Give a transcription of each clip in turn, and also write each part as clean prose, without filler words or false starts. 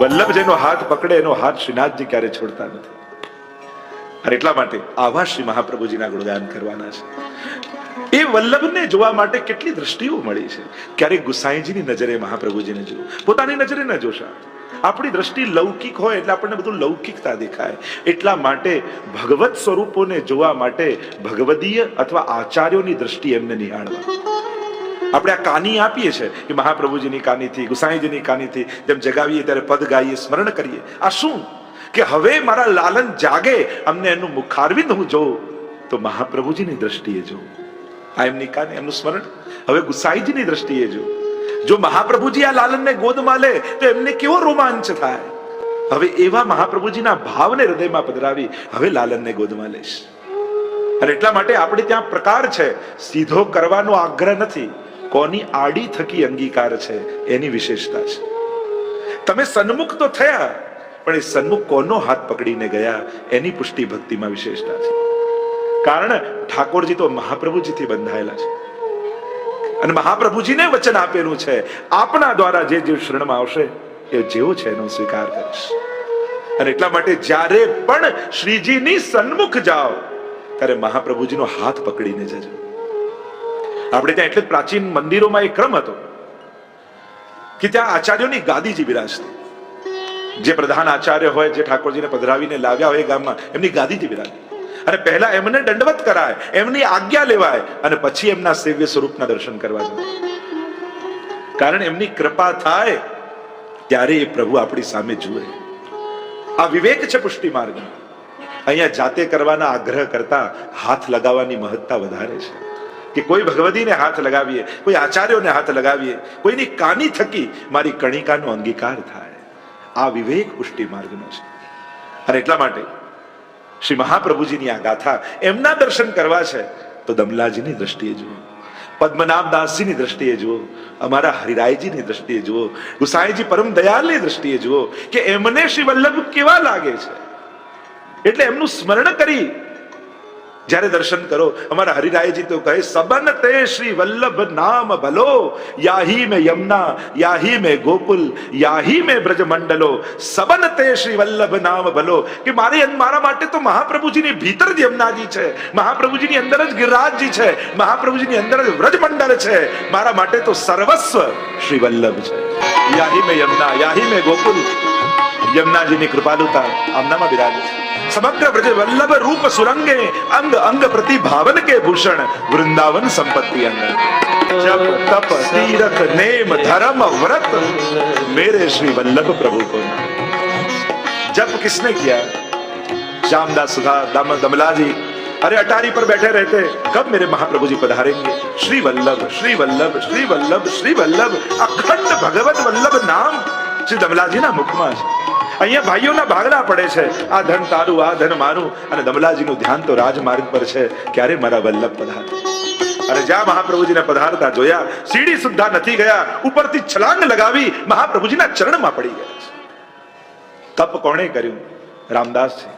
વલ્લભ જેનો હાથ પકડે એનો હાથ શ્રીનાથજી ક્યારે છોડતા નથી. અને એટલા માટે આવા શ્રી મહાપ્રભુજીના ગુણગાન કરવાના છે. એ વલ્લભને જોવા માટે કેટલી દ્રષ્ટિઓ મળી છે. ક્યારેક ગુસાઈજીની નજરે મહાપ્રભુજીને જોયું, પોતાની નજરે ન જોશા. આપણી દ્રષ્ટિ લૌકિક હોય એટલે આપણને બધું લૌકિકતા દેખાય. એટલા માટે ભગવત સ્વરૂપોને જોવા માટે ભગવદીય અથવા આચાર્યોની દ્રષ્ટિ એમને નિહાળવા. આપણે આ કાની આપીએ છીએ કે મહાપ્રભુજીની કાનીથી, ગુસાઈજીની કાનીથી જેમ જગાવીએ ત્યારે પદ ગાઈએ, સ્મરણ કરીએ. આ શું કે હવે મારા લાલન જાગે, અમને એનું મુખારવિંદ હું જોઉં તો મહાપ્રભુજીની દ્રષ્ટિએ જોઉં. આ એમની કાને, એમનું સ્મરણ. હવે ગુસાઈજીની દ્રષ્ટિએ જો, જો મહાપ્રભુજી આ લાલનને ગોદમાં લે તો એમને કેવો રોમાંચ થાય. હવે એવા મહાપ્રભુજીના ભાવને હૃદયમાં પધરાવી હવે લાલનને ગોદમાં લઈશ. અને એટલા માટે આપણે ત્યાં પ્રકાર છે, સીધો કરવાનો આગ્રહ નથી, કોની આડી થકી અંગીકાર છે એની વિશેષતા છે. તમે સન્મુખ તો થયા, પણ એ સન્મુખ કોનો હાથ પકડીને ગયા એની પુષ્ટિ ભક્તિમાં વિશેષતા છે. કારણ ઠાકોરજી તો મહાપ્રભુજીથી બંધાયેલા છે અને મહાપ્રભુજીને વચન આપેલું છે, આપના દ્વારા જે જે શરણમાં આવશે એ જેવો છે એનો સ્વીકાર કરીશ. અને એટલા માટે જ્યારે પણ શ્રીજીની સન્મુખ જાઓ ત્યારે મહાપ્રભુજીનો હાથ પકડીને જજો. આપણે ત્યાં એટલે પ્રાચીન મંદિરોમાં એક ક્રમ હતો કે ત્યાં આચાર્યોની ગાદીજી બિરાજતી. જે પ્રધાન આચાર્ય હોય, જે ઠાકોરજીને પધરાવીને લાવ્યા હોય ગામમાં, એમની ગાદીજી બિરાજતી. અને પહેલા એમને દંડવત કરાય, એમની આજ્ઞા લેવાય અને પછી એમના સેવ્ય સ્વરૂપના દર્શન કરવા જોઈએ. કારણ એમની કૃપા થાય ત્યારે એ પ્રભુ આપણી સામે જુએ. આ વિવેક છે પુષ્ટિ માર્ગ. અહીંયા જાતે કરવાના આગ્રહ કરતા હાથ લગાવવાની મહત્તા વધારે છે. કે કોઈ ભગવતીને હાથ લગાવીએ, કોઈ આચાર્યોને હાથ લગાવીએ, કોઈની કાની થકી મારી કણિકાનો અંગીકાર થાય. આ વિવેક પુષ્ટિ માર્ગનો છે. અને એટલા માટે શ્રી મહાપ્રભુજીની આ ગાથા, એમના દર્શન કરવા છે તો દમલાજીની દ્રષ્ટિએ જુઓ, પદ્મનાભદાસજીની દ્રષ્ટિએ જુઓ, અમારા હરિરાયજીની દ્રષ્ટિએ જુઓ, ગુસાઈજી પરમ દયાલની દ્રષ્ટિએ જુઓ કે એમને શ્રી વલ્લભ કેવા લાગે છે. એટલે એમનું સ્મરણ કરી જ્યારે દર્શન કરો. અમારા હરિરાયજી તો કહે, સબન તે શ્રી વલ્લભ નામ ભલો, યાહી મેં યમુના, યાહી મેં ગોકુલ, યાહી મેં બ્રજ મંડલો, સબન તે શ્રી વલ્લભ નામ ભલો. કે મારા માટે તો મહાપ્રભુજીની ભીતર જ યમુનાજી છે, મહાપ્રભુજીની અંદર જ ગિરિરાજજી છે, મહાપ્રભુજીની અંદર જ વ્રજ મંડળ છે. મારા માટે તો સર્વસ્વ શ્રી વલ્લભ છે. યાહી મેં યમુના, યાહી મેં ગોકુલ. યમુનાજીની કૃપાલુતા આમનામાં બિરાજે છે. સમગ્ર બ્રજ વલ્લભ રૂપ સુરંગે, અંગ અંગ પ્રતિભાવન કે ભૂષણ, વૃંદાવન સંપત્તિ અંગ. जप तप तीरथ नेम धर्म व्रत, मेरे श्री वल्लभ प्रभु को. जप किसने किया? श्यामदास सुधा दमला जी. अरे अटारी पर बैठे रहते, कब मेरे महाप्रभु जी पधारेंगे? श्री वल्लभ, श्री वल्लभ, श्री वल्लभ, श्री वल्लभ. अखंड भगवत वल्लभ नाम श्री दमलाजी ना मुखમાં છે. અહીંયા ભાઈઓના ભાગલા પડે છે, આ ધન તારું, આ ધન મારું. અને દમલાજીનું ધ્યાન તો રાજમાર્ગ પર છે, ક્યારે મારા વલ્લભ પધારે. અને જ્યાં મહાપ્રભુજીને પધારતા જોયા, સીડી સુદ્ધા નથી ગયા, ઉપરથી છલાંગ લગાવી મહાપ્રભુજીના ચરણમાં પડી ગયા છે. તપ કોણે કર્યું? રામદાસ છે.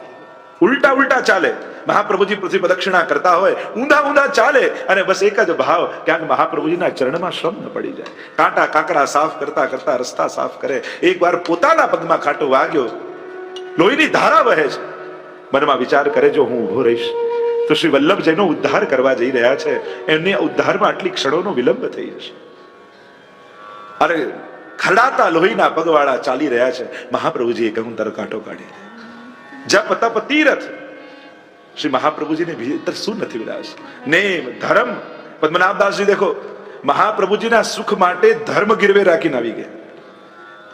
ઉલટા ઉલટા ચાલે. મહાપ્રભુજી પૃથ્વી પ્રદક્ષિણા કરતા હોય, ઊંધા ઊંધા ચાલે અને બસ એક જ ભાવ, ક્યાંક મહાપ્રભુજીના ચરણમાં શ્રમ ન પડી જાય. કાંટા કાંકડા સાફ કરતા કરતા રસ્તા સાફ કરે. એકવાર પોતાના પગમાં કાંટો વાગ્યો, લોહીની ધારા વહે છે. મનમાં વિચાર કરે, જો હું ઊભો રહીશ તો શ્રી વલ્લભ જેનો ઉદ્ધાર કરવા જઈ રહ્યા છે, એમને ઉદ્ધારમાં આટલી ક્ષણોનો વિલંબ થઈ જશે. અરે ખરડાતા લોહીના પગવાળા ચાલી રહ્યા છે. મહાપ્રભુજીએ કહ્યું, તર કાંટો કાઢી. જપ તપ તીરથ. શ્રી મહાપ્રભુજીને ભીતર શું નથી વિલાસ? નેમ ધર્મ. પદ્મનાભદાસજી દેખો, મહાપ્રભુજીના સુખ માટે ધર્મ ગીરવે રાખીને આવી ગયા.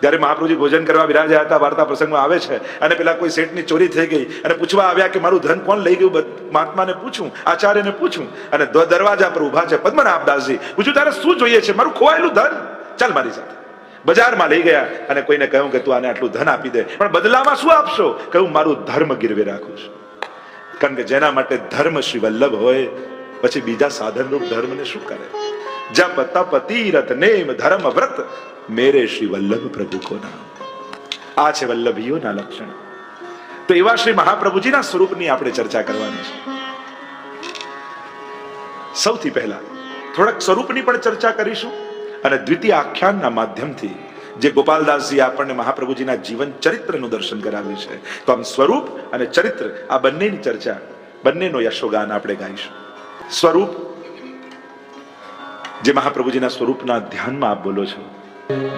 જ્યારે મહાપ્રભુજી ભોજન કરવા બિરાજ્યા હતા, વાર્તા પ્રસંગમાં આવે છે, અને પેલા કોઈ શેઠની ચોરી થઈ ગઈ અને પૂછવા આવ્યા કે મારું ધન કોણ લઈ ગયું? મહાત્માને પૂછું, આચાર્યને પૂછું. અને દરવાજા પર ઉભા છે પદ્મનાભદાસજી. પૂછ્યું, તારે શું જોઈએ છે? મારું ખોવાયેલું ધન, ચાલ મારી સાથે. બજારમાં લઈ ગયા અને કોઈને કહ્યું કે તું આને આટલું ધન આપી દે, પણ બદલામાં શું આપશો? કહ્યું, મારું ધર્મ ગીરવે રાખું છું. કારણ કે જેના માટે ધર્મ શ્રી વલ્લભ હોય, પછી બીજા સાધનરૂપ ધર્મને શું કરે? જપ તપ તીરથ નેમ ધર્મ વ્રત, મેરે શ્રી વલ્લભ પ્રભુ કો નામ. આ છે વલ્લભીઓના લક્ષણ. તો એવા શ્રી મહાપ્રભુજીના સ્વરૂપની આપણે ચર્ચા કરવાની છે. સૌથી પહેલા થોડાક સ્વરૂપની પણ ચર્ચા કરીશું અને દ્વિતીય આખ્યાનના માધ્યમથી જે ગોપાલદાસજી આપણને મહાપ્રભુજીના જીવન ચરિત્રનું દર્શન કરાવ્યું છે. તો આમ સ્વરૂપ અને ચરિત્ર આ બંનેની ચર્ચા, બંનેનો યશોગાન આપણે ગાઈશું. સ્વરૂપ, જે મહાપ્રભુજીના સ્વરૂપના ધ્યાનમાં આપ બોલો છો,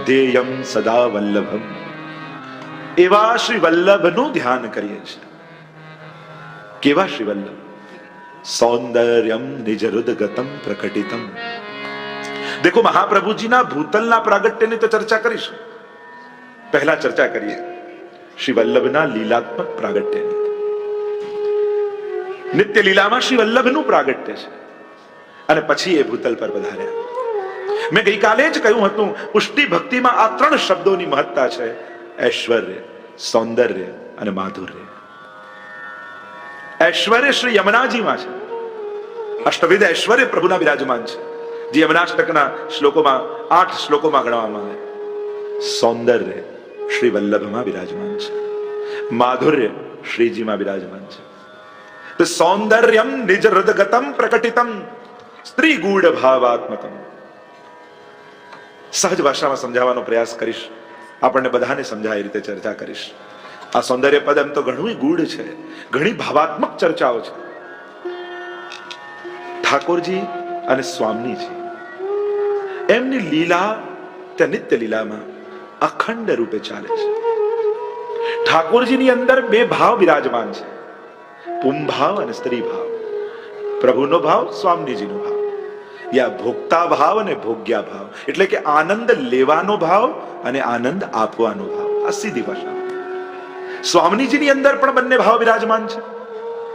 ધ્યેયમ સદા વલ્લભમ, એવા શ્રી વલ્લભનું ધ્યાન કરીએ છીએ. કેવા શ્રી વલ્લભ? સૌંદર્યમ નિજરુદગતમ પ્રકટિતમ. દેખો, મહાપ્રભુજીના ભૂતલના પ્રાગટ્યની તો ચર્ચા કરીશું. પહેલા ચર્ચા કરીએ શ્રી વલ્લભના લીલાત્મક પ્રાગટ્યની. નિત્ય લીલામાં શ્રી વલ્લભનું પ્રાગટ્ય છે અને પછી એ ભૂતલ પર પધાર્યા. મેં ગઈકાલે જ કહ્યું હતું, પુષ્ટિ ભક્તિમાં આ ત્રણ શબ્દોની મહત્તા છે: ઐશ્વર્ય, સૌંદર્ય અને માધુર્ય. ઐશ્વર્ય શ્રી યમુનાજીમાં છે. અષ્ટવિધ ઐશ્વર્ય પ્રભુના બિરાજમાન છે, જે યમનાષ્ટકના શ્લોકોમાં 8 શ્લોકોમાં ગણવામાં આવે. સૌંદર્ય શ્રી વલ્લભમાં બિરાજમાન છે, માધુર્ય શ્રીજીમાં બિરાજમાન છે. તો સૌંદર્યમ નિજ હૃદગતમ પ્રકટિતમ સ્ત્રી ગૂઢ ભાવાત્મકમ. સહજ ભાષામાં સમજાવવાનો પ્રયાસ કરીશ, આપણને બધાને સમજાય એ રીતે ચર્ચા કરીશ. આ સૌંદર્ય પદ એમ તો ઘણું ગૂઢ છે, ઘણી ભાવાત્મક ચર્ચાઓ છે. ઠાકોરજી અને સ્વામીજી, એમની લીલા ત્યાં નિત્ય લીલામાં અખંડ રૂપે ચાલે છે. ઠાકોરજીની અંદર બે ભાવ બિરાજમાન છે, પુંભાવ અને સ્ત્રી ભાવ. પ્રભુનો ભાવ, સ્વામીજીનો ભાવ. યા ભોગતા ભાવ અને ભોગ્યા ભાવ, એટલે કે આનંદ લેવાનો ભાવ અને આનંદ આપવાનો ભાવ. આ સીધી ભાષા. સ્વામીજીની અંદર પણ બંને ભાવ બિરાજમાન છે,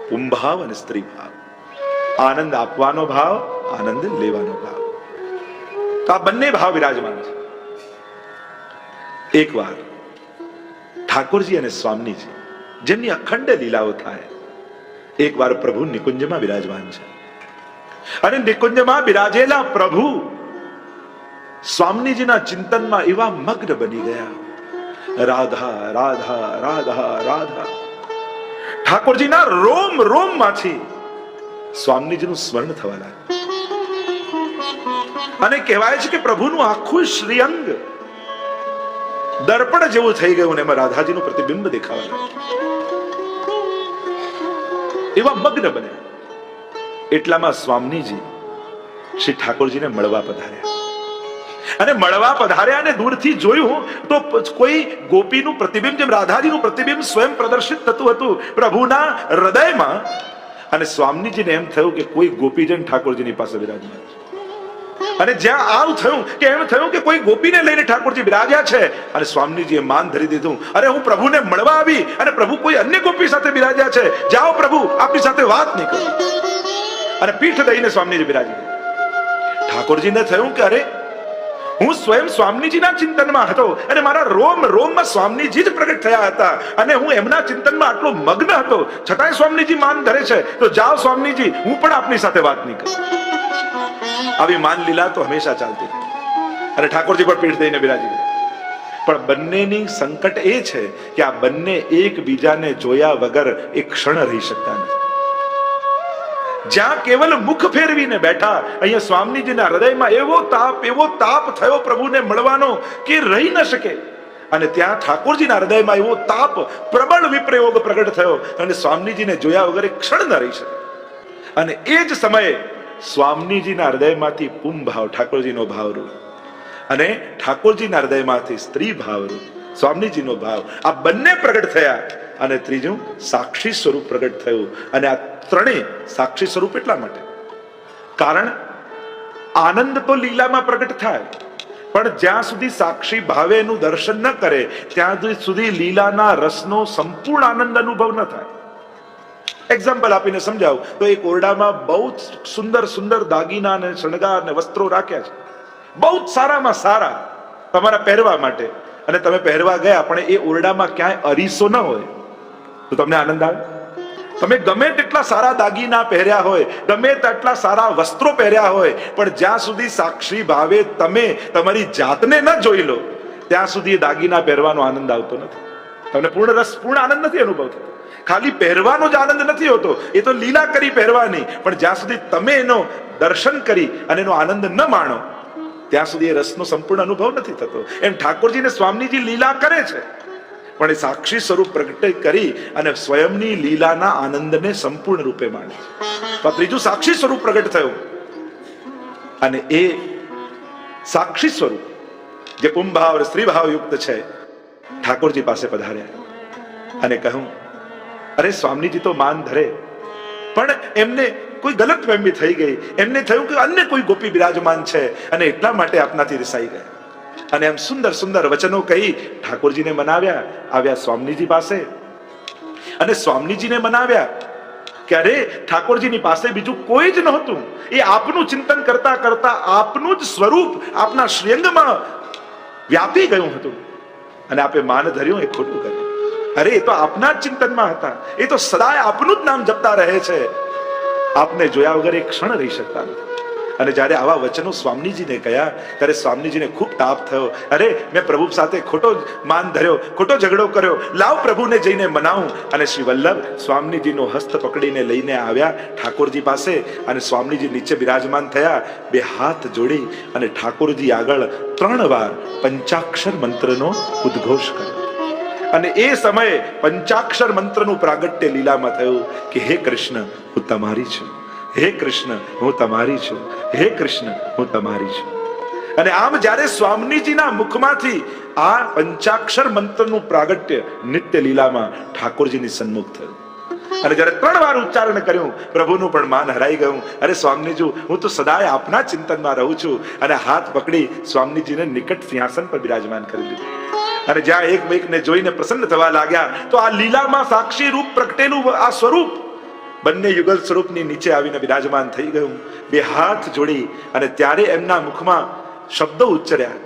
પુંભાવ અને સ્ત્રી ભાવ. આનંદ આપવાનો ભાવ, આનંદ લેવાનો ભાવ. તો આ બંને ભાવ બિરાજમાન છે. એકવાર ઠાકોરજી અને સ્વામીજી, જેમની અખંડ લીલાઓ થાય, એકવાર પ્રભુ નિકુંજમાં બિરાજમાન છે અને નિકુંજમાં બિરાજેલા પ્રભુ સ્વામીજીના ચિંતનમાં એવા મગ્ન બની ગયા, રાધા રાધા રાધા રાધા. ઠાકોરજીના રોમ રોમ માંથી સ્વામીજીનું સ્મરણ થવા લાગ્યું અને કહેવાય છે કે પ્રભુનું આખું શ્રીઅંગ દર્પણ જેવું થઈ ગયું ને એમાં રાધાજીનું પ્રતિબિંબ દેખાવા લાગ્યું. એવા મગ્ન બન્યા. એટલામાં સ્વામીજી શ્રી ઠાકોરજીને મળવા પધાર્યા અને મળવા પધાર્યા અને દૂરથી જોયું તો કોઈ ગોપીનું પ્રતિબિંબ, જેમ રાધાજીનું પ્રતિબિંબ સ્વયં પ્રદર્શિત થતું હતું પ્રભુના હૃદયમાં. અને સ્વામીજીને એમ થયું કે કોઈ ગોપીજન ઠાકોરજીની પાસે બિરાજમાન છે. અને જ્યાં આવું થયું કે એમ થયું કે કોઈ ગોપીને લઈને ઠાકોરજી બિરાજ્યા છે. અને સ્વામીજીએ માન ધરી દીધું, અરે હું પ્રભુને મળવા આવી અને પ્રભુ કોઈ અન્ય ગોપી સાથે બિરાજ્યા છે, જાઓ પ્રભુ, આપની સાથે વાત નહીં કરું. અને પીઠ દઈને સ્વામીજી બિરાજી ગયા. ઠાકોરજીને થયું કે અરે, હું સ્વયં સ્વામીજીના ચિંતનમાં હતો અને મારા રોમ રોમમાં સ્વામીજી જ પ્રગટ થયા હતા અને હું એમના ચિંતનમાં આટલો મગ્ન હતો, છતાંય સ્વામીજી માન ધરે છે, તો જાઓ સ્વામીજી, હું પણ આપની સાથે વાત નહીં કરું. આવી માન લીલા તો હંમેશા ચાલતી અને ઠાકોરજી પણ પીઠ દઈને બિરાજી ગયા. પણ બંનેની સંકટ એ છે કે આ બંને એકબીજાને જોયા વગર એક ક્ષણ રહી શકતા નથી. જ્યાં કેવલ મુખ ફેરવીને બેઠા, અહીંયા સ્વામીજીના હૃદયમાં એવો તાપ થયો પ્રભુને મળવાનો કે રહી ન શકે. અને ત્યાં ઠાકોરજીના હૃદયમાં એવો તાપ, પ્રબળ વિપ્રયોગ પ્રગટ થયો અને સ્વામીજીને જોયા વગર એક ક્ષણ ન રહી શકે. અને એ જ સમયે સ્વામીજીના હૃદયમાંથી પુંભાવ, ઠાકોરજીનો ભાવરૂપ, અને ઠાકોરજીના હૃદયમાંથી સ્ત્રી ભાવરૂપ, સ્વામીજીનો ભાવ, આ બંને પ્રગટ થયા. અને ત્રીજું સાક્ષી સ્વરૂપ પ્રગટ થયું. અને આ ત્રણેય સાક્ષી સ્વરૂપ એટલા માટે, કારણ આનંદ તો લીલામાં પ્રગટ થાય, પણ જ્યાં સુધી સાક્ષી ભાવે એનું દર્શન ન કરે ત્યાં સુધી લીલાના રસનો સંપૂર્ણ આનંદ અનુભવ ન થાય. એક્ઝામ્પલ આપીને સમજાવું તો એક ઓરડામાં બહુ સુંદર સુંદર દાગીના અને શણગાર અને વસ્ત્રો રાખ્યા છે, બહુ સારામાં સારા તમારા પહેરવા માટે, અને તમે પહેરવા ગયા પણ એ ઓરડામાં ક્યાંય અરીસો ન હોય તો તમને આનંદ આવે? તમે ગમે તેટલા સારા દાગીના પહેર્યા હોય, ગમે તેટલા સારા વસ્ત્રો પહેર્યા હોય, પણ જ્યાં સુધી સાક્ષી ભાવે તમે તમારી જાતને ન જોઈ લો ત્યાં સુધી એ દાગીના પહેરવાનો આનંદ આવતો નથી. તમને પૂર્ણ રસ, પૂર્ણ આનંદ નથી અનુભવ થતો. ખાલી પહેરવાનો જ આનંદ નથી હોતો, એ તો લીલા કરી પહેરવાની, પણ જ્યાં સુધી તમે એનો દર્શન કરી અને એનો આનંદ ન માણો ત્યાં સુધી એ રસનો સંપૂર્ણ અનુભવ નથી થતો. એમ ઠાકોરજીને સ્વામીજી લીલા કરે છે, પણ એ સાક્ષી સ્વરૂપ પ્રગટ કરી અને સ્વયંની લીલાના આનંદને સંપૂર્ણ રૂપે માણે છે. તો આ ત્રીજું સાક્ષી સ્વરૂપ પ્રગટ થયું, અને એ સાક્ષી સ્વરૂપ જે પુંભાવ સ્ત્રી ભાવ યુક્ત છે, ઠાકોરજી પાસે પધાર્યા અને કહ્યું, અરે સ્વામીજી તો માન ધરે, પણ એમને કોઈ ગલત ફહેમી થઈ ગઈ. એમને થયું કે અન્ય કોઈ ગોપી બિરાજમાન છે અને એટલા માટે આપનાથી રિસાઈ ગયા. અને એમ સુંદર સુંદર વચનો કહી ઠાકોરજીને મનાવ્યા. આવ્યા સ્વામીજી પાસે અને સ્વામીજીને મનાવ્યા કે અરે ઠાકોરજીની પાસે બીજું કોઈ જ નહોતું. એ આપનું ચિંતન કરતા કરતા આપનું જ સ્વરૂપ આપના શ્રીઅંગમાં વ્યાપી ગયું હતું, અને આપે માન ધર્યું એ ખોટું કર્યું. અરે એ તો આપના જ ચિંતનમાં હતા, એ તો સદાય આપનું જ નામ જપતા રહે છે, આપને જોયા વગર એક ક્ષણ રહી શકતા નથી. અને જ્યારે આવા વચનો સ્વામીજીને કહ્યા ત્યારે સ્વામીજીને ખૂબ તાપ થયો. અરે મેં પ્રભુ સાથે ખોટો માન ધર્યો, ખોટો ઝઘડો કર્યો, લાવ પ્રભુને જઈને મનાવું. અને શ્રી વલ્લભ સ્વામીજીનો હસ્ત પકડીને લઈને આવ્યા ઠાકોરજી પાસે, અને સ્વામીજી નીચે બિરાજમાન થયા. બે હાથ જોડી અને ઠાકોરજી આગળ 3 વાર પંચાક્ષર મંત્રનો ઉદ્ઘોષ કર્યો. અને એ સમયે પંચાક્ષર મંત્રનું પ્રાગટ્ય લીલામાં થયું કે હે કૃષ્ણ, હું તમારી છું, હે કૃષ્ણ હું તમારી છું, હે કૃષ્ણ હું તમારી છું. અને આમ જ્યારે સ્વામીજીના મુખમાંથી આ પંચાક્ષર મંત્રનું પ્રાગટ્ય નિત્ય લીલામાં ઠાકોરજીની સન્મુખ થયું, અને જ્યારે 3 વાર ઉચ્ચારણ કર્યું, પ્રભુનું પણ માન હરાઈ ગયું. અરે સ્વામીજી, હું તો સદાય આપના ચિંતનમાં રહું છું. અને હાથ પકડી સ્વામીજીને નિકટ સિંહાસન પર બિરાજમાન કરી દીધું. અને જ્યાં એકમેકને જોઈને પ્રસન્ન થવા લાગ્યા, તો આ લીલામાં સાક્ષી રૂપ પ્રગટેલું આ સ્વરૂપ બંને યુગલ સ્વરૂપની નીચે આવીને બિરાજમાન થઈ ગયું. બે હાથ જોડી અને ત્યારે એમના મુખમાં શબ્દો ઉચ્ચર્યા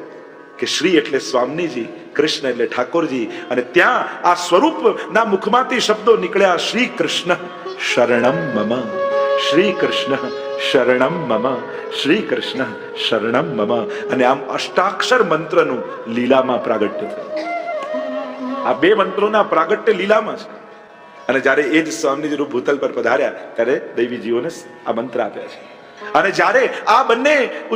કે શ્રી એટલે સ્વામીજી, કૃષ્ણ એટલે ઠાકોરજી. અને ત્યાં આ સ્વરૂપના મુખમાંથી શબ્દો નીકળ્યા, શ્રી કૃષ્ણ શરણમ મમ, શ્રી કૃષ્ણ શરણમ મમ, શ્રી કૃષ્ણ શરણમ મમ. અને આમ અષ્ટાક્ષર મંત્રનું લીલામાં પ્રાગટ્ય થયું. આ 2 મંત્રોના પ્રાગટ્ય લીલામાં છે. અને જ્યારે એ જ સ્વામીજી રૂપ ભૂતલ પર પધાર્યા ત્યારે દૈવી જીવોને આ મંત્ર આપ્યા છે. અને જ્યારે આ બંને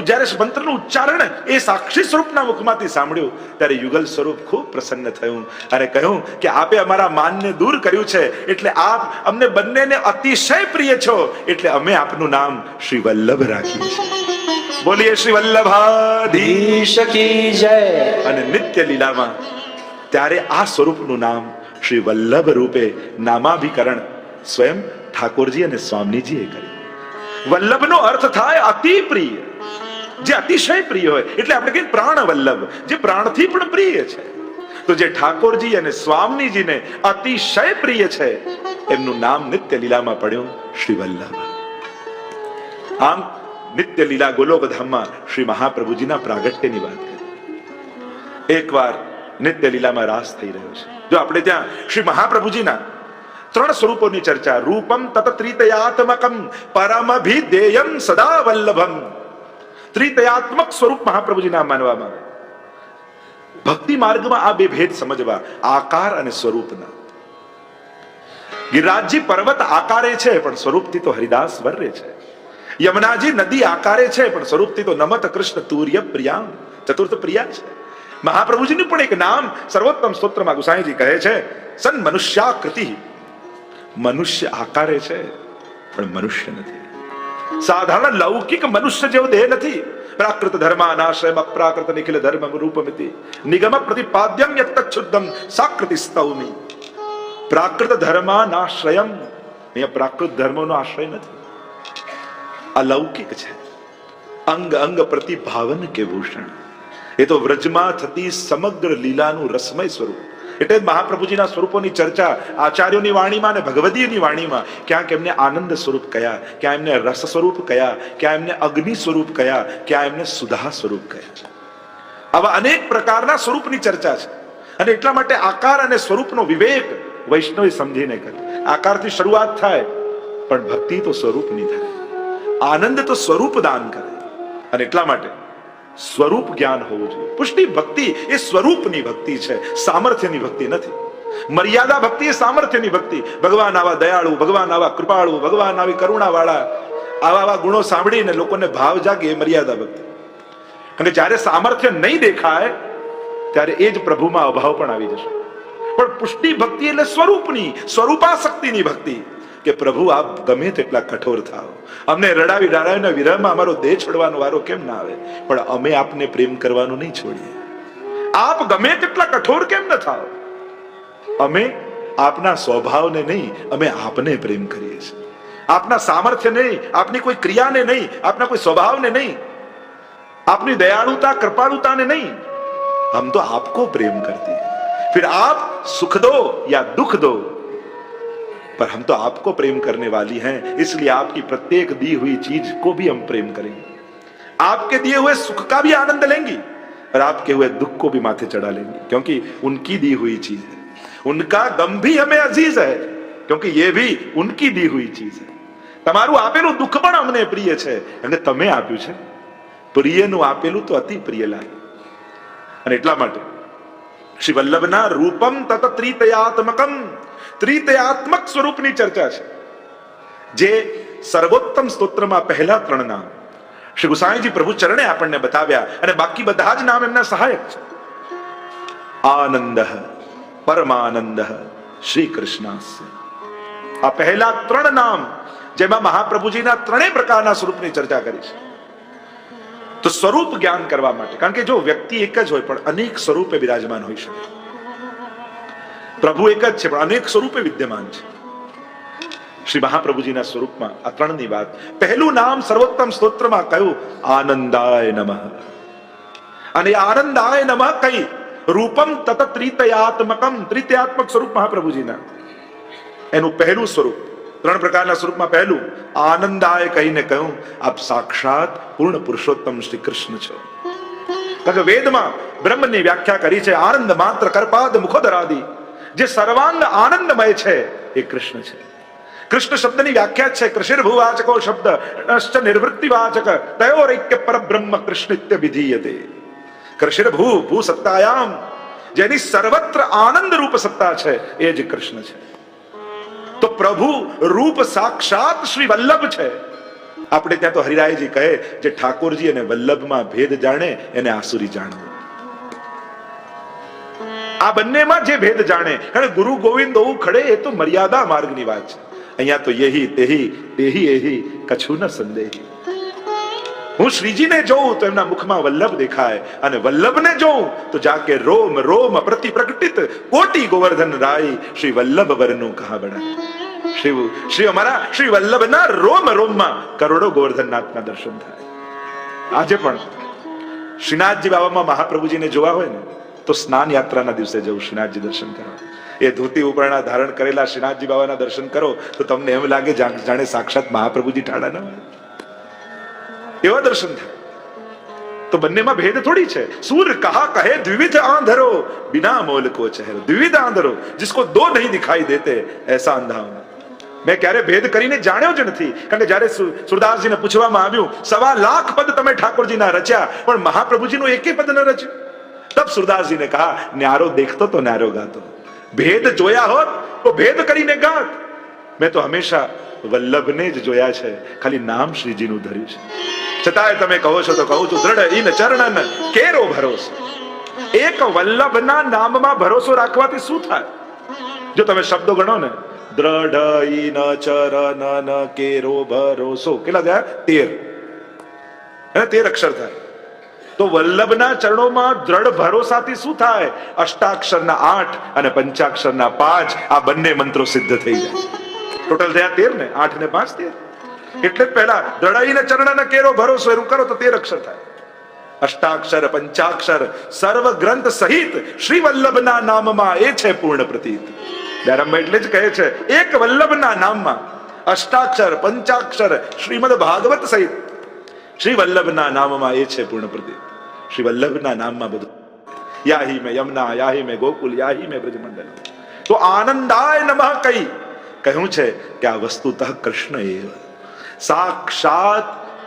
જ્યારે મંત્રનું ઉચ્ચારણ એ સાક્ષી સ્વરૂપના મુખમાંથી સાંભળ્યું ત્યારે યુગલ સ્વરૂપ ખૂબ પ્રસન્ન થયું અને કહ્યું કે આપે અમારા માનને દૂર કર્યું છે, એટલે આપ અમને બંનેને અતિશય પ્રિય છો, એટલે અમે આપનું નામ શ્રી વલ્લભ રાખીએ છીએ. બોલીએ શ્રી વલ્લભાધીશ કી જય. અને નિત્ય લીલામાં ત્યારે આ સ્વરૂપનું નામ શ્રી વલ્લભ રૂપે નામાભિકરણ સ્વયં ઠાકોરજી અને સ્વામીજીએ કર્યું. વલ્લભનો અર્થ થાય અતિ પ્રિય, જે અતિશય પ્રિય હોય. એટલે આપણે કહીએ પ્રાણ વલ્લભ, જે પ્રાણથી પણ પ્રિય છે. તો જે ઠાકોરજી અને સ્વામીજીને અતિશય પ્રિય છે, એમનું નામ નિત્ય લીલામાં પડ્યું શ્રી વલ્લભ. આમ નિત્ય લીલા ગોલોકધામમાં શ્રી મહાપ્રભુજીના પ્રાગટ્યની વાત કરી. એકવાર નિત્ય લીલામાં રાસ થઈ રહ્યો છે. જો આપણે ત્યાં શ્રી મહાપ્રભુજીના 3 સ્વરૂપોની ચર્ચા, રૂપમ તત ત્રિતયાત્મકમ પરમભિધેયમ સદા વલ્લભમ. ત્રિતયાત્મક સ્વરૂપ મહાપ્રભુજીના માનવામાં આવે. ભક્તિ માર્ગમાં આ 2 ભેદ સમજવા, આકાર અને સ્વરૂપના. ગિરિરાજજી પર્વત આકારે છે પણ સ્વરૂપથી તો હરિદાસ વર્રે છે. યમુનાજી નદી આકારે છે પણ સ્વરૂપથી તો નમત કૃષ્ણ તુર્ય પ્રિયામ, ચતુર્થ પ્રિયા છે. મહાપ્રભુજીનું પણ એક નામ સર્વોત્તમ સ્તોત્રમાં ગુસાઈજી કહે છે, સન મનુષ્યાકૃતિ. મનુષ્ય આકારે છે પણ મનુષ્ય નથી. સાધારણ લૌકિક મનુષ્ય જેવો દેહ નથી. પ્રાકૃત ધર્માનાશ્રયમ અપ્રાકૃત નિખિલ ધર્મ રૂપમિતિ નિગમ પ્રતિપાદ્યમ યત્ તચ્છુદ્ધમ સાકૃતિ સ્તૌમિ. પ્રાકૃત ધર્માનાશ્રયમ, અહીંયા પ્રાકૃત ધર્મનો આશ્રય નથી, અલૌકિક છે. અંગ અંગ પ્રતિભાવન કે ભૂષણ. એ તો વ્રજમાં થતી સમગ્ર લીલાનું રસમય સ્વરૂપ. એટલે મહાપ્રભુજીના સ્વરૂપોની ચર્ચા આચાર્યોની વાણીમાં અને ભગવદીયની વાણીમાં ક્યાંક એમને આનંદ સ્વરૂપ કયા, ક્યાં એમને રસ સ્વરૂપ કયા, ક્યાં એમને અગ્નિ સ્વરૂપ કયા, ક્યાં એમને સુધા સ્વરૂપ કયા. આવા અનેક પ્રકારના સ્વરૂપની ચર્ચા છે. અને એટલા માટે આકાર અને સ્વરૂપનો વિવેક વૈષ્ણવે સમજીને કરે. આકારથી શરૂઆત થાય પણ ભક્તિ તો સ્વરૂપની થાય, આનંદ તો સ્વરૂપ દાન કરે. અને એટલા માટે સ્વરૂપ જ્ઞાન હોવું જોઈએ. પુષ્ટિ ભક્તિ એ સ્વરૂપની ભક્તિ છે, સામર્થ્યની ભક્તિ નથી. મર્યાદા ભક્તિ એ સામર્થ્યની ભક્તિ. ભગવાન આવા દયાળુ, ભગવાન આવા કૃપાળુ, ભગવાન આવી કરુણા વાળા, આવા ગુણો સાંભળીને લોકોને ભાવ જાગે એ મર્યાદા ભક્તિ. અને જ્યારે સામર્થ્ય નહીં દેખાય ત્યારે એ જ પ્રભુમાં અભાવ પણ આવી જશે. પણ પુષ્ટિ ભક્તિ એટલે સ્વરૂપની, સ્વરૂપાસક્તિની ભક્તિ, કે પ્રભુ આપ ગમે તેટલા કઠોર થાઓ, અમને રડાવી રડાવીને વિરહમાં અમારો દેહ છોડવાનો વારો કેમ ના આવે, પણ અમે આપને પ્રેમ કરવાનું નહીં છોડીએ. આપ ગમે તેટલા કઠોર કેમ ન થાઓ, અમે આપના સ્વભાવને નહીં, અમે આપને પ્રેમ કરીએ છીએ. આપના સામર્થ્ય નહીં, આપની કોઈ ક્રિયાને નહીં, આપના કોઈ સ્વભાવને નહીં, આપની दयालुता कृपालुता ने नहीं, हम तो आपको प्रेम करते हैं. फिर आप सुख दो या दुख दो, पर हम तो आपको प्रेम करने वाली हैं, इसलिए आपकी प्रत्येक दी हुई चीज को भी हम प्रेम करेंगे. आपके दिए हुए सुख का भी आनंद लेंगे और आपके हुए दुख को भी माथे चढ़ा लेंगे, क्योंकि उनकी दी हुई चीज है. उनका गम भी हमें अजीज है, क्योंकि ये भी उनकी दी हुई चीज है. તમારું આપેલું દુઃખ પણ અમને પ્રિય છે, અને તમે આપ્યું છે, પ્રિયનું આપેલું તો અતિ પ્રિય લાગે. અને એટલા માટે શ્રી વલ્લભના રૂપમ તત ત્રિતયાત્મકમ, ત્રિતયાત્મક સ્વરૂપની ચર્ચા છે. જે સર્વોત્તમ સ્તોત્રમાં પહેલા 3 નામ શ્રી ગુસાઈજી પ્રભુ ચરણે આપણને બતાવ્યા, અને બાકી બધા જ નામ એમના સહાયક છે. આનંદ, પરમાનંદ, શ્રી કૃષ્ણાસ્ય. આ પહેલા 3 નામ જેમાં મહાપ્રભુજીના 3 પ્રકારના સ્વરૂપની ચર્ચા કરી છે. તો સ્વરૂપ જ્ઞાન કરવા માટે, કારણ કે જો વ્યક્તિ એક જ હોય પણ અનેક સ્વરૂપે બિરાજમાન હોઈ શકે, પ્રભુ એક જ છે પણ અનેક સ્વરૂપે વિદ્યમાન છે. શ્રી મહાપ્રભુજીના સ્વરૂપમાં આ 3ની વાત. પહેલું નામ સર્વોત્તમ સ્તોત્રમાં કહ્યું આનંદાય નમઃ. અને આનંદાય નમઃ કઈ રૂપમ તત ત્રિતયાત્મકમ, ત્રિતયાત્મક સ્વરૂપ મહાપ્રભુજીના, એનું પહેલું સ્વરૂપ, 3 પ્રકારના સ્વરૂપમાં પહેલું આનંદાય કહીને કહ્યું આપ સાક્ષાત પૂર્ણ પુરુષોત્તમ શ્રી કૃષ્ણ છો. કારણ કે વેદમાં બ્રહ્મની વ્યાખ્યા કરી છે આનંદ માત્ર કરપાદ મુખોદરાદિ, જે સર્વાંગ આનંદમય છે એ કૃષ્ણ છે. કૃષ્ણ શબ્દની વ્યાખ્યા છે કૃષિર્ભુવાચકો શબ્દ અશ્ચ નિવૃત્તિવાચક તયોરૈક્ય પરબ્રહ્મ કૃષ્ણિત્ય વિધીયતે. કૃષિર્ભૂ ભૂ સત્તાયામ, જેની સર્વત્ર આનંદ રૂપ સત્તા છે એ જ કૃષ્ણ છે. તો પ્રભુ રૂપ સાક્ષાત શ્રી વલ્લભ છે. આપણે ત્યાં તો હરિરાયજી કહે જે ઠાકોરજી અને વલ્લભમાં ભેદ જાણે એને આસુરી જાણવું. આ બંનેમાં જે ભેદ જાણે, કારણ ગુરુ ગોવિંદ હોવું ખડે એ તો મર્યાદા માર્ગની વાત છે. અહીંયા તો યહી તેહી તેહી એહી કછું ન સંદેહી. હું શ્રીજીને જોઉં તો એમના મુખમાં વલ્લભ દેખાય, અને વલ્લભને જોઉં તો જાકે રોમ રોમ પ્રતિ પ્રકટિત કોટી ગોવર્ધન રાય શ્રી વલ્લભ વરનું કહા બડા. શ્રી અમારા શ્રી વલ્લભના રોમ રોમમાં કરોડો ગોવર્ધનનાથના દર્શન થાય. આજે પણ શ્રીનાથજી બાબામાં મહાપ્રભુજીને જોવા હોય ને તો સ્નાન યાત્રાના દિવસે જવું શ્રીનાથજી દર્શન કરવા. એ ધોતી ઉપરણા ધારણ કરેલા શ્રીનાથજી બાબાના દર્શન કરો તો તમને એમ લાગે જાણે સાક્ષાત મહાપ્રભુજી ઠાડા ન હોય, એવા દર્શન થાય. તો બંનેમાં ભેદ થોડી છે. સૂર કહા કહે દ્વિવિધ આંધરો બિના મોલ કો ચહેરો. દ્વિવિધ આંધરો जिसको दो नहीं दिखाई देते ऐसा अंधा हूं. મેં ક્યારે ભેદ કરીને જાણ્યો જ નથી. કારણ કે જ્યારે સુરદાસજીને પૂછવામાં આવ્યું 1.25 લાખ પદ તમે ઠાકોરજીના રચ્યા પણ મહાપ્રભુજીનું એકે પદ ન રચ્યું, તબ સુરદાસજીને કહા ન્યારો દેખતો તો ન્યારો ગાતો. ભેદ જોયા હોત તો ભેદ કરીને ગાત. મેં તો હંમેશા વલ્લભને જ જોયા છે, ખાલી નામ શ્રીજીનું ધર્યું છે. છતાંય તમે કહો છો તો કહું છું દ્રઢ ઇન ચરણન કેરો ભરોસો. એક વલ્લભના નામમાં ભરોસો રાખવાથી શું થાય? જો તમે શબ્દો ગણો ને, દ્રઢ ઇન ચરણન કેરો ભરોસો, કેટલા થયા? 13. 13 અક્ષર થાય. તો વલ્લભના ચરણોમાં દ્રઢ ભરોસાથી શું થાય? અષ્ટાક્ષરના 8 અને પંચાક્ષરના 5 આ બંને મંત્રો સિદ્ધ થઈ જાય. ટોટલ થયા 13 ને, 8 ને 5 13. એટલે પહેલા દ્રઢઈને ચરણને કેરો ભરોસો એનું કરો તો 13 અક્ષર થાય. અષ્ટાક્ષર પંચાક્ષર સર્વ ગ્રંથ સહિત શ્રી વલ્લભના નામમાં એ છે પૂર્ણ પ્રતીત. દારામભાઈ એટલે જ કહે છે એક વલ્લભના નામમાં અષ્ટાક્ષર પંચાક્ષર શ્રીમદ ભાગવત સહિત શ્રી વલ્લભના નામમાં એ છે પૂર્ણ પ્રતીત. શ્રી વલ્લભના નામમાં બધું. યાહી મેં યમુના, યાહી મેં ગોકુલ, યાહી મેં બ્રજમંડલ. તો આનંદાય નમઃ કઈ કહ્યું છે કે આ વસ્તુતઃ કૃષ્ણ એવ, સાક્ષાત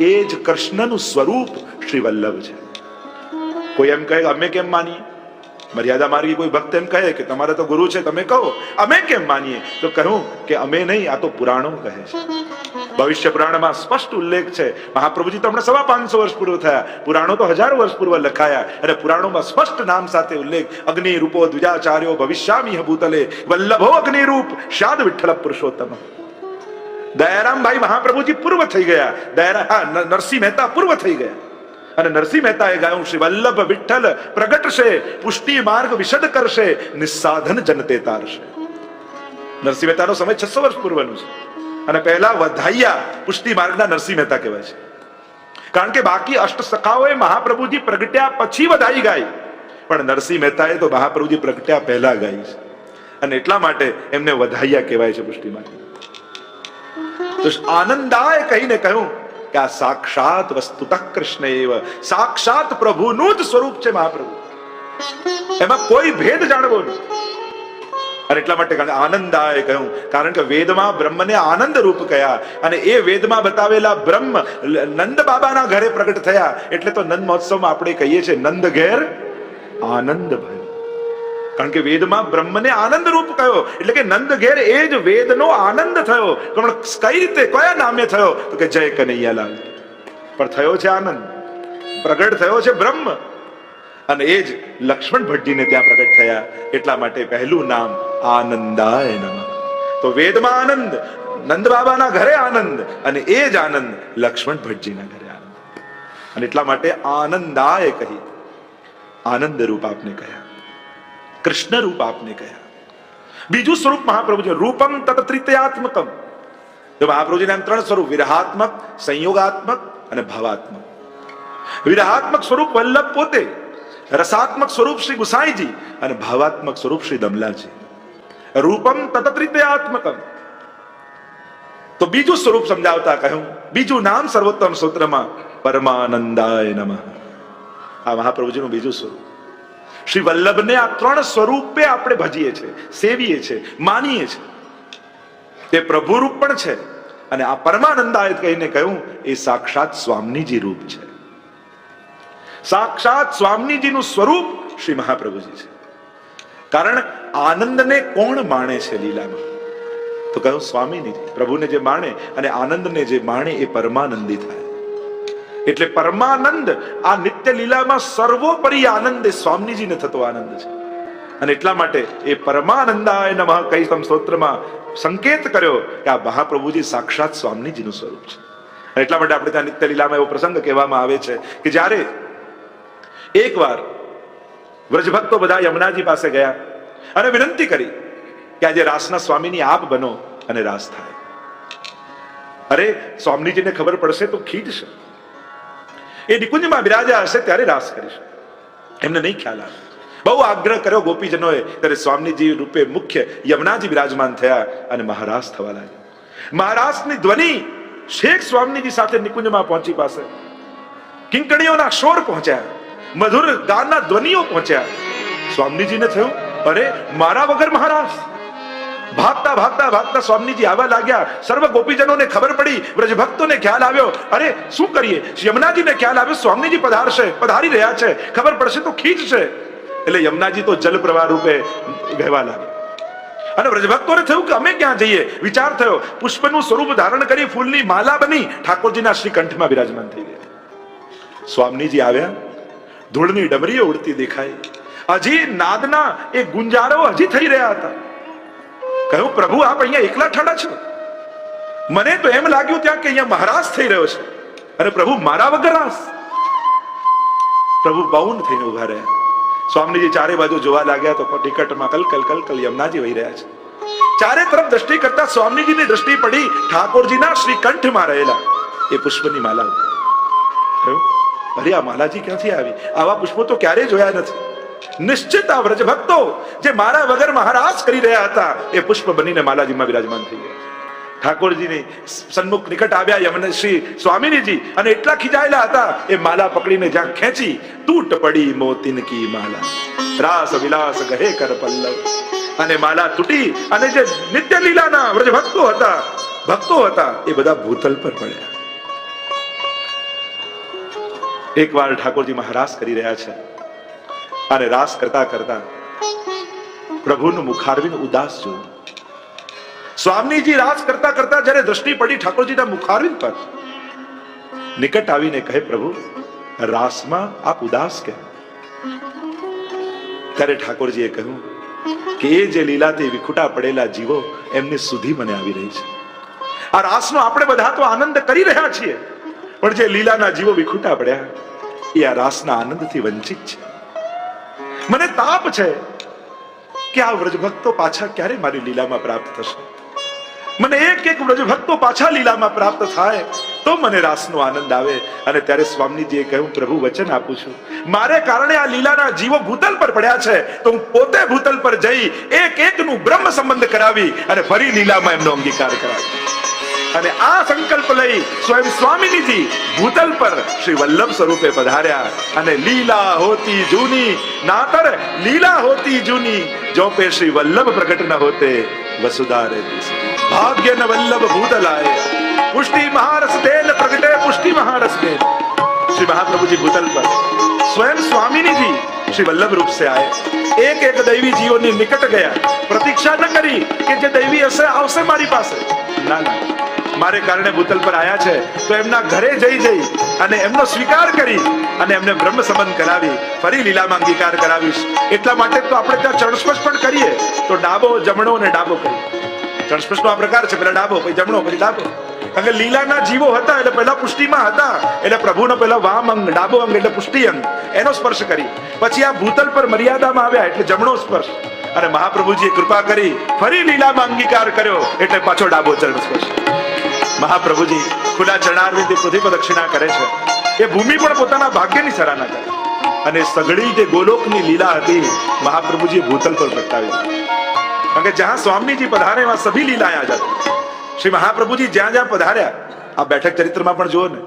એ જ કૃષ્ણનું સ્વરૂપ શ્રી વલ્લભ છે. કોઈ એમ કહે અમે કેમ માનીએ? મર્યાદા માર્ગી કોઈ ભક્ત એમ કહે કે તમારે તો ગુરુ છે તમે કહો, અમે કેમ માનીએ? તો કહું કે અમે નહીં, આ તો પુરાણો કહે છે. ભવિષ્ય પુરાણમાં સ્પષ્ટ ઉલ્લેખ છે. મહાપ્રભુજી તો હમણાં 550 વર્ષ પૂર્વ થયા, પુરાણો તો 1000 વર્ષ પૂર્વ લખાયા, અને પુરાણોમાં સ્પષ્ટ નામ સાથે ઉલ્લેખ, અગ્નિ રૂપો દ્વિજાચાર્યો ભવિષ્યામિહ ભૂતલે વલ્લભો અગ્નિ રૂપ શાદ વિઠ્ઠલ પુરુષોત્તમ. દયારામભાઈ મહાપ્રભુજી પૂર્વ થઈ ગયા, નરસિંહ મહેતા પૂર્વ થઈ ગયા, અને નરસિંહ મહેતાએ ગાયું, શ્રી વલ્લભ વિઠ્ઠલ પ્રગટશે, પુષ્ટિ માર્ગ વિશદ કરશે, નિસ્સાધન જનતે તારશે. નરસિંહ મહેતાનો સમય 600 વર્ષ પૂર્વનું છે, અને પહેલા વધાઈયા પુષ્ટિ માર્ગના નરસિંહ મહેતા કહેવાય છે. કારણ કે બાકી અષ્ટ સખાઓએ મહાપ્રભુજી પ્રગટ્યા પછી વધાઈ ગાઈ, પણ નરસિંહ મહેતાએ તો મહાપ્રભુજી પ્રગટ્યા પહેલા ગાઈ છે, અને એટલા માટે એમને વધાઈયા કહેવાય છે પુષ્ટિ માર્ગ. તો આનંદાએ કહીને કહ્યું કે આ સાક્ષાત વસ્તુતઃ કૃષ્ણ એવ, સાક્ષાત પ્રભુનું જ સ્વરૂપ છે મહાપ્રભુ, એમાં કોઈ ભેદ જાણવો નહીં. અને એટલા માટે આનંદાએ કહ્યું, કારણ કે વેદમાં બ્રહ્મને આનંદ રૂપ કહ્યા, અને એ વેદમાં બતાવેલા બ્રહ્મ નંદ બાબાના ઘરે પ્રગટ થયા, એટલે તો નંદ મહોત્સવમાં આપણે કહીએ છીએ નંદ ઘેર આનંદ ભયો. કારણ કે વેદમાં બ્રહ્મને આનંદ રૂપ કહ્યો, એટલે કે નંદ ઘેર એ જ વેદનો આનંદ થયો. પણ કઈ રીતે, કયા નામે થયો? તો કે જય કનૈયાલાલ. પણ થયો છે આનંદ, પ્રગટ થયો છે બ્રહ્મ, અને એ જ લક્ષ્મણ ભટ્ટજીને ત્યાં પ્રગટ થયા. એટલા માટે પહેલું નામ આનંદાય નમઃ. તો વેદમાં આનંદ, નંદ બાબાના ઘરે આનંદ, અને એ જ આનંદ લક્ષ્મણ ભટ્ટજીના ઘરે આનંદ. અને એટલા માટે આનંદાય કહી, આનંદ રૂપ આપને કહ્યા, કૃષ્ણ રૂપ આપને કહ્યા. બીજું સ્વરૂપ મહાપ્રભુજી રૂપમ તત ત્રિતયાત્મકમ. તો મહાપ્રભુજીના એમ 3 સ્વરૂપ, વિરહાત્મક, સંયોગાત્મક અને ભાવાત્મક. વિરહાત્મક સ્વરૂપ વલ્લભ પોતે, રસાત્મક સ્વરૂપ શ્રી ગુસાઈજી, અને ભાવાત્મક સ્વરૂપ શ્રી દમલાજી. રૂપમ તત ત્રિતયાત્મકમ. તો બીજું સ્વરૂપ સમજાવતા કહ્યું, બીજું નામ સર્વોત્તમ સૂત્રમાં પરમાનંદાય નમઃ. આ મહાપ્રભુજીનું બીજું સ્વરૂપ. શ્રી વલ્લભને આ 3 સ્વરૂપે આપણે ભજીએ છીએ, સેવીએ છીએ, માનીએ છીએ. તે પ્રભુ રૂપ પણ છે, અને આ પરમાનંદાય કહીને કહ્યું એ સાક્ષાત સ્વામીજી રૂપ છે. સાક્ષાત સ્વામીજીનું સ્વરૂપ શ્રી મહાપ્રભુજી છે. કારણ આનંદને કોણ માણે છે લીલામાં? તો કહ્યું સ્વામીજી. પ્રભુને જે માણે અને આનંદને જે માણે એ પરમાનંદી થાય. એટલે પરમાનંદ આ નિત્ય લીલામાં સર્વોપરી આનંદ એ સ્વામીજીને થતો આનંદ છે. અને એટલા માટે એ પરમાનંદાય નમઃ કહી તમ સ્તોત્રમાં સંકેત કર્યો કે આ મહાપ્રભુજી સાક્ષાત સ્વામીજીનું સ્વરૂપ છે. અને એટલા માટે આપણે ત્યાં નિત્ય લીલામાં એવો પ્રસંગ કહેવામાં આવે છે કે જ્યારે એકવાર વ્રજભક્તો બધા યમુનાજી પાસે ગયા અને વિનંતી કરી કે આજે રાસના સ્વામીની આપ બનો અને રાસ થાય. અરે સ્વામીજીને ખબર પડશે તો ખીજશે, એ નિકુંજમાં બિરાજ્યા હશે ત્યારે રાસ કરીશું, એમને નહીં ખ્યાલ આવે. બહુ આગ્રહ કર્યો ગોપીજનોએ, ત્યારે સ્વામીજી રૂપે મુખ્ય યમુનાજી બિરાજમાન થયા અને મહારાસ થવા લાગ્યા. મહારાસની ધ્વનિ શેખ સ્વામીજી સાથે નિકુંજમાં પહોંચી પાસે, કિંકણીઓના શોર પહોંચ્યા, મધુર ગાનના ધ્વનિઓ પહોંચ્યા. સ્વામીજીને થયું અરે મારા વગર મહારાસ. ભાગતા ભાગતા ભાગતા સ્વામીજી આવવા લાગ્યા. સર્વ ગોપીજનોને ખબર પડી, વ્રજભક્તોને ખ્યાલ આવ્યો, અરે શું કરીએ? યમુનાજીને ખ્યાલ આવ્યો સ્વામીજી પધારી રહ્યા છે, ખબર પડશે તો ખીજશે. એટલે યમુનાજી તો જલ પ્રવાહ રૂપે વહેવા લાગ્યા. અને વ્રજભક્તોને થયું કે અમે ક્યાં જઈએ? વિચાર થયો, પુષ્પનું સ્વરૂપ ધારણ કરી ફૂલની માલા બની ઠાકોરજીના શ્રી કંઠમાં બિરાજમાન થઈ ગયા. સ્વામીજી આવ્યા, ધૂળની ડમરીઓ ઉડતી દેખાઈ, હજી નાદના એ ગુંજારો હજી થઈ રહ્યા હતા. કહ્યું પ્રભુ આપ અહીંયા એકલા ઠાડા છો? મને તો એમ લાગ્યું ત્યાં કે અહીંયા મહારાસ થઈ રહ્યો છે, અને પ્રભુ મારા વગર રાસ. પ્રભુ બાઉન થઈને ઉભા રહ્યા. સ્વામીજી ચારે બાજુ જોવા લાગ્યા તો ટિકટમાં કલકલ કલકલ યમુનાજી વહી રહ્યા છે. ચારે તરફ દ્રષ્ટિ કરતા સ્વામીજીની દ્રષ્ટિ પડી ઠાકોરજીના શ્રી કંઠમાં રહેલા એ પુષ્પની માલા ઉપર. કહ્યું અરે આ માલાજી ક્યાંથી આવી? આવા પુષ્પો તો ક્યારેય જોયા નથી. નિશ્ચિત આ વ્રજભક્તો જે મારા વગર મહારાસ કરી રહ્યા હતા એ પુષ્પ બનીને માલાજીમાં બિરાજમાન થઈ ગયા. ઠાકોરજીની સન્મુખ નિકટ આવ્યા યમુના શ્રી સ્વામીજી, અને એટલા ખીજાયેલા હતા એ માલા પકડીને જ્યાં ખેંચી, તૂટ પડી મોતીન કી માલા, રાસ વિલાસ ગહે કર પલ્લવ. અને માલા તૂટી, અને જે નિત્ય લીલાના વ્રજભક્તો હતા, ભક્તો હતા, એ બધા ભૂતલ પર પડ્યા. એક વાર ઠાકોરજી મહારાસ કરી રહ્યા છે, અને રાસ કરતા કરતા પ્રભુનું મુખારવિંદ ઉદાસ જોયું. સ્વામીજી રાસ કરતા કરતા જ્યારે દ્રષ્ટિ પડી ઠાકોરજીના મુખારવિંદ પર, નિકટ આવીને કહે, પ્રભુ રાસમાં આપ ઉદાસ કેમ? ત્યારે ઠાકોરજીએ કહ્યું કે એ જે લીલાથી વિખુટા પડેલા જીવો એમની સુધી મને આવી રહી છે. આ રાસનો આપણે બધા તો આનંદ કરી રહ્યા છીએ, પણ જે લીલાના જીવો વિખુટા પડ્યા એ આ રાસના આનંદથી વંચિત છે. મને તાપ છે કે આ વ્રજભક્તો પાછા ક્યારે મારી લીલામાં પ્રાપ્ત થશે. મને એક એક વ્રજભક્તો પાછા લીલામાં પ્રાપ્ત થાય તો મને રાસનો આનંદ આવે. અને ત્યારે સ્વામીજીએ કહ્યું, પ્રભુ વચન આપું છું, મારે કારણે આ લીલાના જીવો ભૂતલ પર પડ્યા છે, તો હું પોતે ભૂતલ પર જઈ એક એકનું બ્રહ્મ સંબંધ કરાવી અને ફરી લીલામાં એમનો અંગીકાર કરાવી. અને આ સંકલ્પ લઈ સ્વયં સ્વામીજી ભૂતલ પર શ્રી વલ્લભ સ્વરૂપે પધાર્યા. અને લીલા હોતી જૂની નાતર લીલા હોતી જૂની, જો પે શ્રી વલ્લભ પ્રગટ ન હોતે વસુધા રહેતી. भाग्य न वल्लभ भूतल आए, पुष्टि महारस देन प्रगटे पुष्टि महारस देन. श्री महाप्रभु जी भूतल पर स्वयं स्वामिनी जी श्री वल्लभ रूप से आए. एक एक दैवी जीवों ने निकट गया, प्रतीक्षा न करी कि जे दैवी हसे आवશે મારી પાસે. ના ના, મારે કારણે ભૂતલ પર આયા છે તો એમના ઘરે જઈ અને એમનો સ્વીકાર કરી અને એમને બ્રહ્મ સંબંધ કરાવી ફરી લીલામાં અંગીકાર કરાવીશ. એટલા માટે તો આપણે ત્યાં ચરણસ્પર્શ પણ કરીએ તો ડાબો જમણો અને ડાબો કરીએ. ચરણસ્પર્શનો આ પ્રકાર છે, પેલા ડાબો પછી જમણો પછી ડાબો. કારણ કે લીલાના જીવો હતા એટલે પહેલા પુષ્ટિમાં હતા, એટલે પ્રભુનો પહેલા વામ અંગ ડાબો અંગ એટલે પુષ્ટિ અંગ એનો સ્પર્શ કરી, પછી આ ભૂતલ પર મર્યાદામાં આવ્યા એટલે જમણો સ્પર્શ. અને મહાપ્રભુજીએ કૃપા કરી ફરી લીલામાં અંગીકાર કર્યો એટલે પાછો ડાબો ચરણ સ્પર્શ. મહાપ્રભુજી ખુલ્લા ચરણારવિંદથી પૃથ્વી પ્રદક્ષિણા કરે છે. એ ભૂમિ પણ પોતાના ભાગ્યની સરાહના કરે. અને સઘળી જે ગોલોકની લીલા હતી મહાપ્રભુજીએ ભૂતલ પર પ્રગટાવી. કારણ કે જ્યાં સ્વામીજી પધારે વહાં સભી લીલાएं आ जाती. શ્રી મહાપ્રભુજી જ્યાં જ્યાં પધાર્યા, આ બેઠક ચરિત્રમાં પણ જુઓ ને,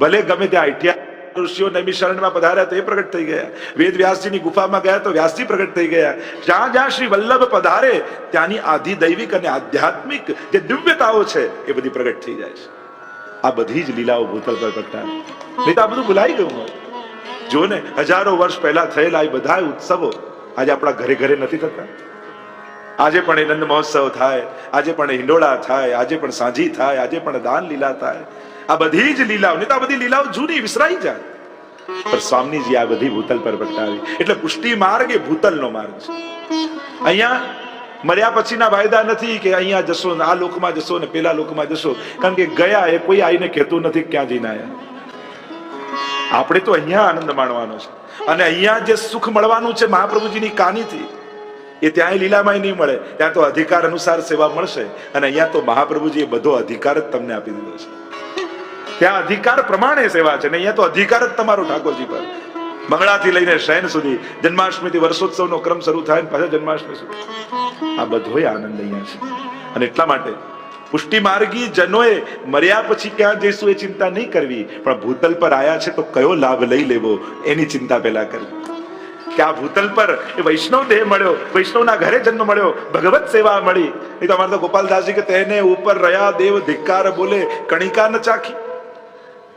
ભલે ગમે ત્યાં 88 ઋષિઓ નૈમિષ શરણમાં પધાર્યા તો એ પ્રગટ થઈ ગયા, વેદ વ્યાસજીની ગુફામાં ગયા તો વ્યાસજી પ્રગટ થઈ ગયા. જ્યાં જ્યાં શ્રી વલ્લભ પધારે ત્યાંની આધિ દૈવિક અને આધ્યાત્મિક જે દિવ્યતાઓ છે એ બધી પ્રગટ થઈ જાય છે. આ બધી જ લીલાઓ ભૂતલ પર પ્રગટાવી. નહીં તો આ બધું ભૂલાઈ ગયું હોય. જો ને, હજારો વર્ષ પહેલા થયેલા એ બધા ઉત્સવો આજે આપણા ઘરે ઘરે નથી થતા. આજે પણ એ નંદ મહોત્સવ થાય, આજે પણ હિંડોળા થાય, આજે પણ સાંજી થાય, આજે પણ દાન લીલા થાય. આ બધી જ લીલાઓ, નહીં તો આ બધી લીલાઓ જૂની વિસરાઈ જાય. પણ સ્વામીજી આ બધી ભૂતલ પર પ્રગટાવી. એટલે પુષ્ટિ માર્ગ એ ભૂતલનો માર્ગ છે. અહીંયા મર્યા પછીના વાયદા નથી કે અહીંયા જશો ને આ લોકમાં જશો ને પેલા લોકમાં જશો. કારણ કે ગયા એ કોઈ આવીને કહેતું નથી ક્યાં જઈને આયા. આપણે તો અહીંયા આનંદ માણવાનો છે. અને અહીંયા જે સુખ મળવાનું છે મહાપ્રભુજીની કાનીથી, એ ત્યાં લીલામાં નહીં મળે. ત્યાં તો અધિકાર અનુસાર સેવા મળશે. અને અહીંયા તો મહાપ્રભુજીએ બધો અધિકાર જ તમને આપી દીધો છે. ત્યાં અધિકાર પ્રમાણે સેવા છે ને અહીંયા તો અધિકાર જ તમારો ઠાકોરજી પર. મંગળાથી લઈને શયન સુધી, જન્માષ્ટમીથી વર્ષોત્સવનો ક્રમ શરૂ થાય પાછા જન્માષ્ટમી સુધી, આ બધોય આનંદ અહીંયા છે. અને એટલા માટે પુષ્ટિ માર્ગી જનોએ મર્યા પછી ક્યાં જઈશું એ ચિંતા નહીં કરવી, પણ ભૂતલ પર આયા છે તો કયો લાભ લઈ લેવો એની ચિંતા પહેલા કરવી. કે આ ભૂતલ પર એ વૈષ્ણવ દેહ મળ્યો, વૈષ્ણવના ઘરે જન્મ મળ્યો, ભગવત સેવા મળી. નહીં તો અમારે તો ગોપાલદાસજી કે તેને ઉપર રહ્યા દેવ ધિક્કાર બોલે કણિકા ન ચાખી.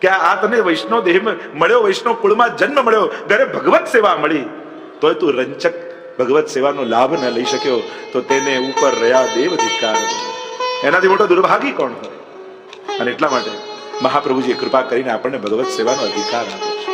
કે આ તને વૈષ્ણવ દેહ મળ્યો, વૈષ્ણવ કુળમાં જન્મ મળ્યો, ઘરે ભગવત સેવા મળી, તોય તું રંચક ભગવત સેવાનો લાભ ન લઈ શક્યો, તો તેને ઉપર રહ્યા દેવ ધિક્કાર. એનાથી મોટો દુર્ભાગી કોણ હોય? અને એટલા માટે મહાપ્રભુજીએ કૃપા કરીને આપણને ભગવત સેવાનો અધિકાર આપ્યો.